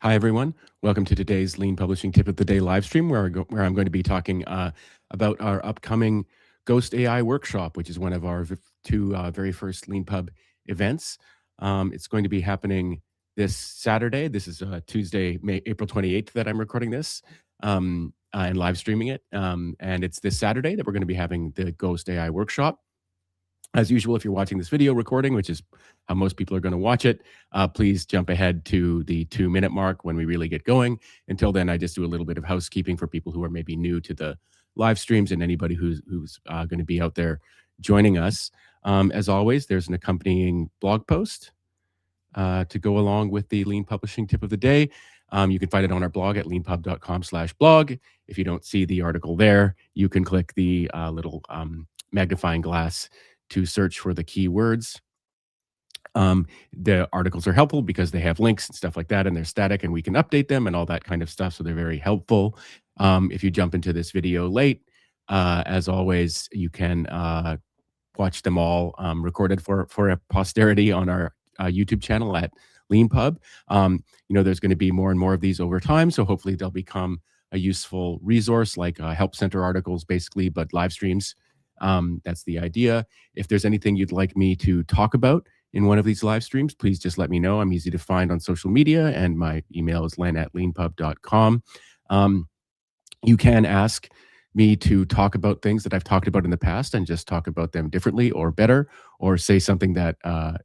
Hi, everyone. Welcome to today's Lean Publishing Tip of the Day live stream, where I'm going to be talking about our upcoming Ghost AI Workshop, which is one of our two very first Leanpub events. It's going to be happening this Saturday. This is Tuesday, April 28th that I'm recording this and live streaming it. And it's this Saturday that we're going to be having the Ghost AI Workshop. As usual, if you're watching this video recording, which is how most people are going to watch it, please jump ahead to the 2-minute mark when we really get going. Until then, I just do a little bit of housekeeping for people who are maybe new to the live streams and anybody who's going to be out there joining us. As always, there's an accompanying blog post to go along with the Lean Publishing Tip of the Day. You can find it on our blog at leanpub.com/blog. If you don't see the article there, you can click the little magnifying glass to search for the keywords. The articles are helpful because they have links and stuff like that, and they're static, and we can update them and all that kind of stuff. So they're very helpful. If you jump into this video late, as always, you can watch them all recorded for a posterity on our YouTube channel at Leanpub. There's going to be more and more of these over time, so hopefully they'll become a useful resource, like help center articles, basically, but live streams. That's the idea. If there's anything you'd like me to talk about in one of these live streams, please just let me know. I'm easy to find on social media, and my email is len@leanpub.com. You can ask me to talk about things that I've talked about in the past and just talk about them differently or better, or say something that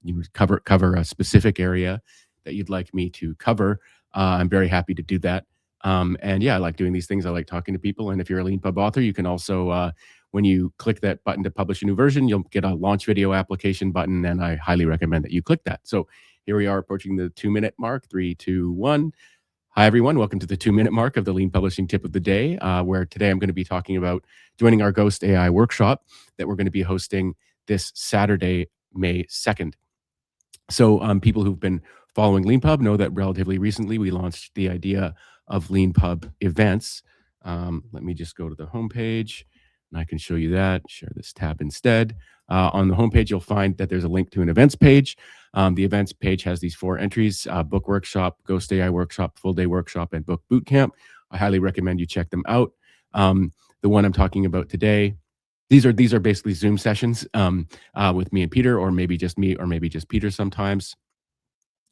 you cover a specific area that you'd like me to cover. I'm very happy to do that. And yeah, I like doing these things. I like talking to people. And if you're a Leanpub author, you can also, when you click that button to publish a new version, you'll get a launch video application button, and I highly recommend that you click that. So here we are approaching the 2-minute mark. 3, 2, 1. Hi, everyone. Welcome to the 2-minute mark of the Lean Publishing Tip of the Day, where today I'm going to be talking about joining our Ghost AI workshop that we're going to be hosting this Saturday, May 2nd. So people who've been following Leanpub know that relatively recently we launched the idea of Leanpub Events. Let me just go to the homepage, and I can show you that. Share this tab instead. On the homepage, you'll find that there's a link to an events page. The events page has these 4 entries: book workshop, Ghost AI workshop, full day workshop, and book bootcamp. I highly recommend you check them out. The one I'm talking about today, these are basically Zoom sessions with me and Peter, or maybe just me, or maybe just Peter sometimes,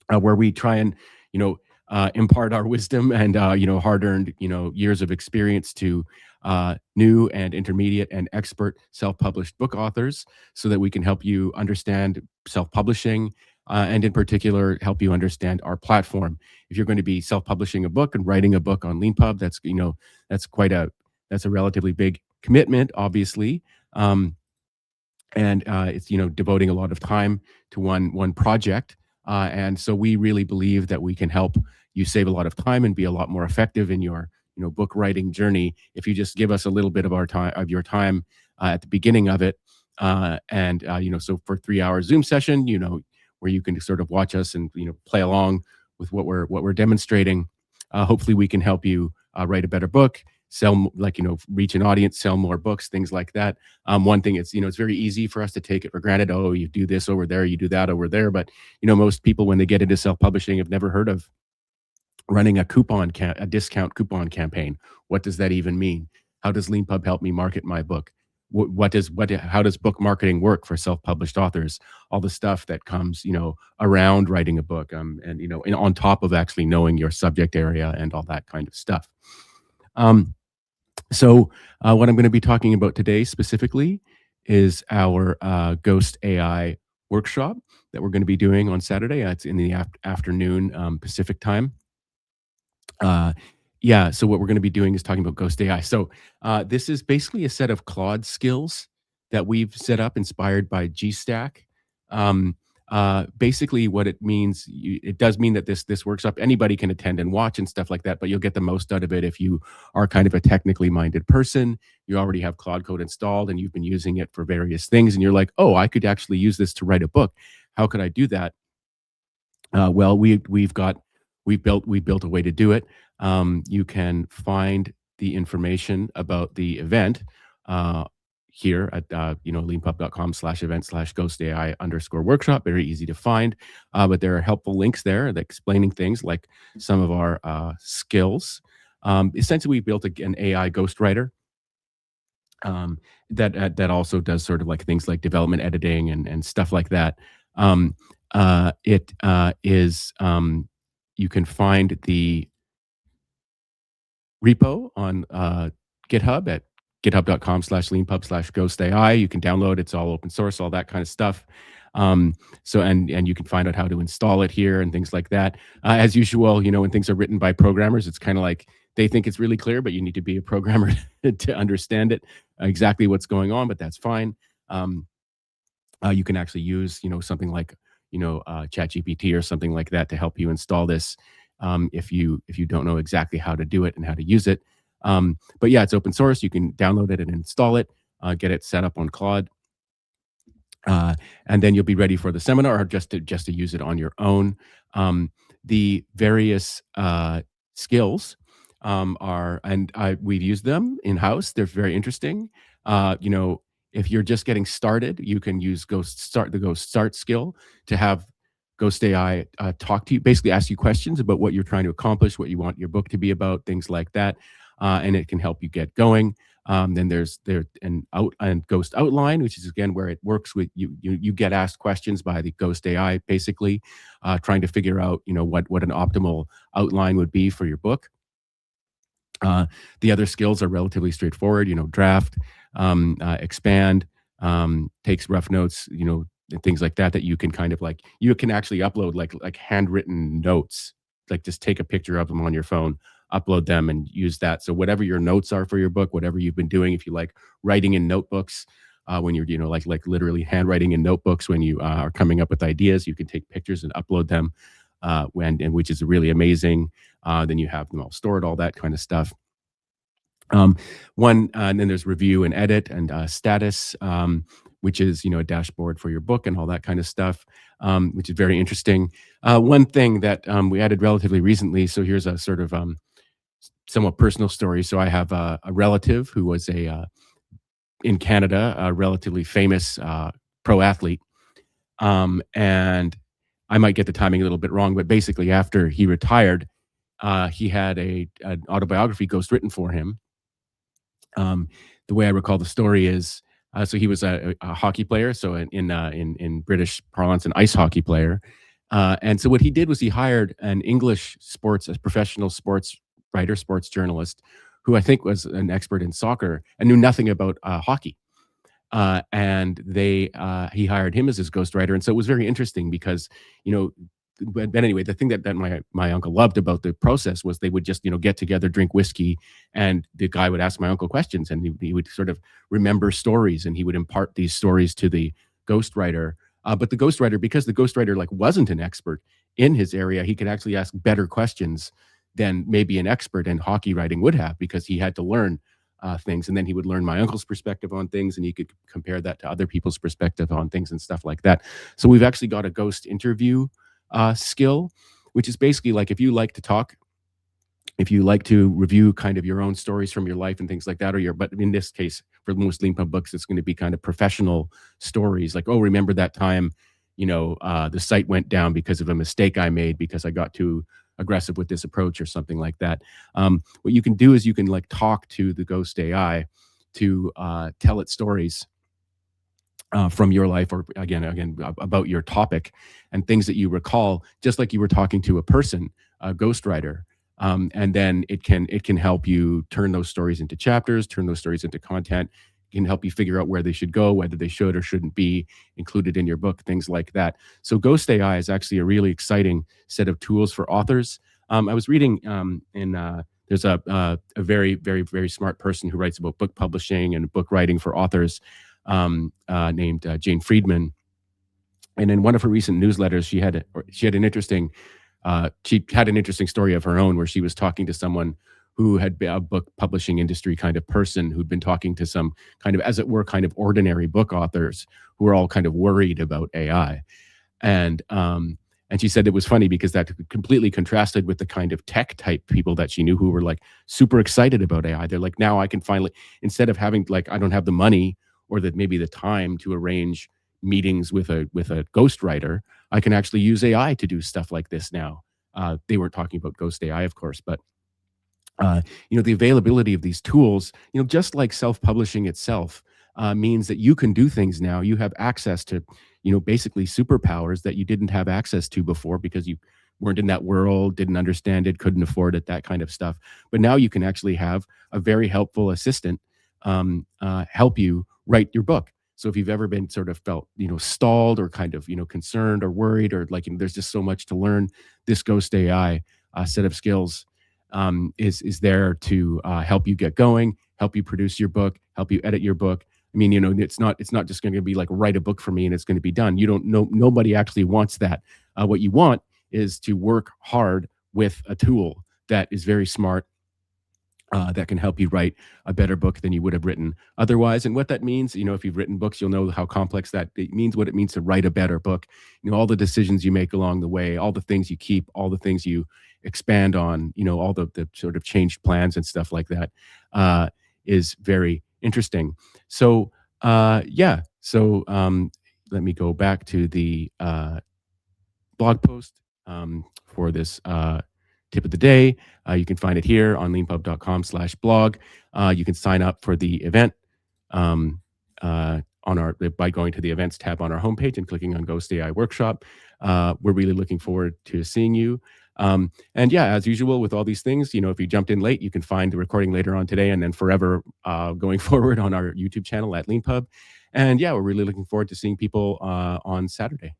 where we try and impart our wisdom and hard-earned years of experience to new and intermediate and expert self-published book authors, so that we can help you understand self-publishing, and in particular help you understand our platform. If you're going to be self-publishing a book and writing a book on Leanpub, that's a relatively big commitment, obviously. And it's devoting a lot of time to one project. And so we really believe that we can help you save a lot of time and be a lot more effective in your book writing journey if you just give us a little bit of your time at the beginning of it. So for 3 hour Zoom session, where you can sort of watch us and play along with what we're demonstrating. Hopefully we can help you write a better book, reach an audience, sell more books, things like that. One thing, it's very easy for us to take it for granted. Oh, you do this over there, you do that over there. But most people, when they get into self-publishing, have never heard of running a discount coupon campaign. What does that even mean? How does Leanpub help me market my book? How does book marketing work for self-published authors? All the stuff that comes around writing a book, and on top of actually knowing your subject area and all that kind of stuff. So what I'm going to be talking about today specifically is our Ghost AI workshop that we're going to be doing on Saturday. It's in the afternoon Pacific time. So what we're going to be doing is talking about Ghost AI. So this is basically a set of Claude skills that we've set up inspired by GStack. Basically what it means, it does mean that this workshop, anybody can attend and watch and stuff like that, but you'll get the most out of it if you are kind of a technically minded person. You already have Claude Code installed and you've been using it for various things, and you're like, oh, I could actually use this to write a book. How could I do that? Well, we built a way to do it. You can find the information about the event here at leanpub.com/event/ghostai_workshop. Very easy to find, but there are helpful links there that explaining things like some of our skills. Essentially, we built an AI ghostwriter um, that also does sort of like things like development editing and stuff like that. It is You can find the repo on GitHub at github.com/leanpub/ghostai. You can download it's all open source, all that kind of stuff. And you can find out how to install it here and things like that. As usual, when things are written by programmers, it's kind of like they think it's really clear, but you need to be a programmer to understand it exactly what's going on. But that's fine. Um, you can actually use something like ChatGPT or something like that to help you install this if you don't know exactly how to do it and how to use it. But yeah, it's open source. You can download it and install it, get it set up on Claude, uh, and then you'll be ready for the seminar or just to use it on your own. The various skills we've used them in house. They're very interesting. If you're just getting started, you can use the Ghost Start skill to have Ghost AI talk to you, basically ask you questions about what you're trying to accomplish, what you want your book to be about, things like that, and it can help you get going. Then there's and Ghost Outline, which is again where it works with you. You get asked questions by the Ghost AI, basically trying to figure out what an optimal outline would be for your book. The other skills are relatively straightforward. Draft, expand, takes rough notes. And things like that you can kind of like you can actually upload like handwritten notes. Like just take a picture of them on your phone, upload them, and use that. So whatever your notes are for your book, whatever you've been doing, if you like writing in notebooks, when you're like literally handwriting in notebooks when you are coming up with ideas, you can take pictures and upload them, which is really amazing. Then you have them all stored, all that kind of stuff. And then there's review and edit and status, which is a dashboard for your book and all that kind of stuff, which is very interesting. One thing that we added relatively recently. So here's a sort of somewhat personal story. So I have a relative who was in Canada, a relatively famous pro athlete, and I might get the timing a little bit wrong, but basically after he retired, he had an autobiography ghost written for him. The way I recall the story is, so he was a hockey player, so in British parlance, an ice hockey player. And so what he did was he hired an English a professional sports writer, sports journalist, who I think was an expert in soccer and knew nothing about hockey. And he hired him as his ghostwriter. And so it was very interesting because, but anyway, the thing that my uncle loved about the process was they would just, get together, drink whiskey, and the guy would ask my uncle questions, and he would sort of remember stories, and he would impart these stories to the ghostwriter. But the ghostwriter, because the ghostwriter like wasn't an expert in his area, he could actually ask better questions than maybe an expert in hockey writing would have, because he had to learn things, and then he would learn my uncle's perspective on things, and he could compare that to other people's perspective on things and stuff like that. So we've actually got a ghost interview skill, which is basically like if you like to talk, if you like to review kind of your own stories from your life and things like that, but in this case, for most Leanpub books, it's going to be kind of professional stories, like, oh, remember that time, the site went down because of a mistake I made because I got too aggressive with this approach or something like that. What you can do is you can like talk to the Ghost AI to tell it stories from your life, or again about your topic and things that you recall, just like you were talking to a person, a ghostwriter. And then it can help you turn those stories into chapters, turn those stories into content. It can help you figure out where they should go, whether they should or shouldn't be included in your book, things like that. So Ghost AI is actually a really exciting set of tools for authors. I was reading there's a very, very, very smart person who writes about book publishing and book writing for authors, named Jane Friedman. And in one of her recent newsletters, she had an interesting story of her own, where she was talking to someone who had been a book publishing industry kind of person who'd been talking to some kind of, as it were, kind of ordinary book authors who were all kind of worried about AI. And she said it was funny because that completely contrasted with the kind of tech type people that she knew who were like super excited about AI. They're like, now I can finally, instead of having like, I don't have the money or that maybe the time to arrange meetings with a ghostwriter, I can actually use AI to do stuff like this now. They weren't talking about Ghost AI, of course, but uh, the availability of these tools, just like self-publishing itself, means that you can do things now. You have access to, basically superpowers that you didn't have access to before because you weren't in that world, didn't understand it, couldn't afford it, that kind of stuff. But now you can actually have a very helpful assistant help you write your book. So if you've ever been sort of felt, stalled or kind of, concerned or worried or like, there's just so much to learn, this Ghost AI set of skills is there to help you get going, help you produce your book, help you edit your book. I mean, it's not just going to be like write a book for me and it's going to be done. You don't know, nobody actually wants that. What you want is to work hard with a tool that is very smart, that can help you write a better book than you would have written otherwise. And what that means, if you've written books, you'll know how complex that it means, what it means to write a better book. All the decisions you make along the way, all the things you keep, all the things you expand on, all the sort of changed plans and stuff like that, is very interesting. So, yeah. So, let me go back to the blog post for this tip of the day. You can find it here on leanpub.com/blog. You can sign up for the event by going to the events tab on our homepage and clicking on GhostAI Workshop. We're really looking forward to seeing you. And yeah, as usual with all these things, if you jumped in late, you can find the recording later on today and then forever going forward on our YouTube channel at Leanpub. And yeah, we're really looking forward to seeing people on Saturday.